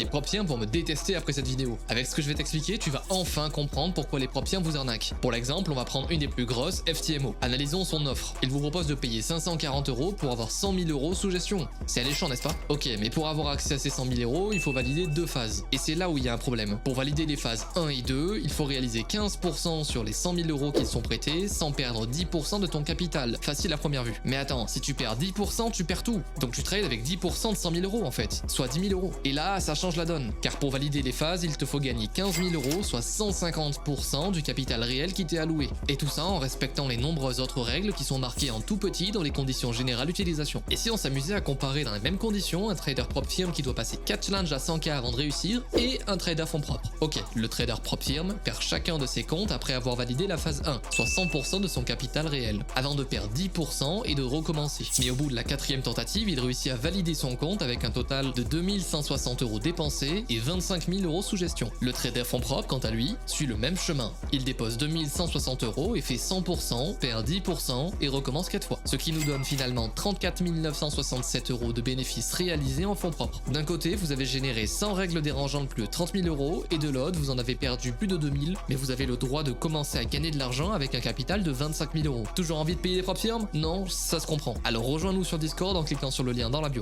Les prop firms vont me détester après cette vidéo. Avec ce que je vais t'expliquer, tu vas enfin comprendre pourquoi les prop firms vous arnaquent. Pour l'exemple, on va prendre une des plus grosses, FTMO. Analysons son offre. Il vous propose de payer 540 € pour avoir 100 000 € sous gestion. C'est alléchant, n'est-ce pas? Ok, mais pour avoir accès à ces 100 000 €, il faut valider 2 phases. Et c'est là où il y a un problème. Pour valider les phases 1 et 2, il faut réaliser 15% sur les 100 000 € qui sont prêtés sans perdre 10% de ton capital. Facile à première vue. Mais attends, si tu perds 10%, tu perds tout. Donc tu trades avec 10% de 100 000 € en fait, soit 10 000 €. Et là, ça change la donne. Car pour valider les phases, il te faut gagner 15 000 €, soit 150% du capital réel qui t'est alloué. Et tout ça en respectant les nombreuses autres règles qui sont marquées en tout petit dans les conditions générales d'utilisation. Et si on s'amusait à comparer dans les mêmes conditions un trader prop firm qui doit passer 4 challenges à 100K avant de réussir et un trader fonds propres. Ok, le trader prop firm perd chacun de ses comptes après avoir validé la phase 1, soit 100% de son capital réel, avant de perdre 10% et de recommencer. Mais au bout de la 4e tentative, il réussit à valider son compte avec un total de 2160 € dépensés et 25 000 € sous gestion. Le trader fonds propres, quant à lui, suit le même chemin. Il dépose 2160 € et fait 100%, perd 10% et recommence 4 fois. Ce qui nous donne finalement 34 967 € de bénéfices réalisés en fonds propres. D'un côté, vous avez généré sans règles dérangeantes plus de 30 000 € et de l'autre, vous en avez perdu plus de 2000, mais vous avez le droit de commencer à gagner de l'argent avec un capital de 25 000 €. Toujours envie de payer des prop firms? Non, ça se comprend. Alors rejoins-nous sur Discord en cliquant sur le lien dans la bio.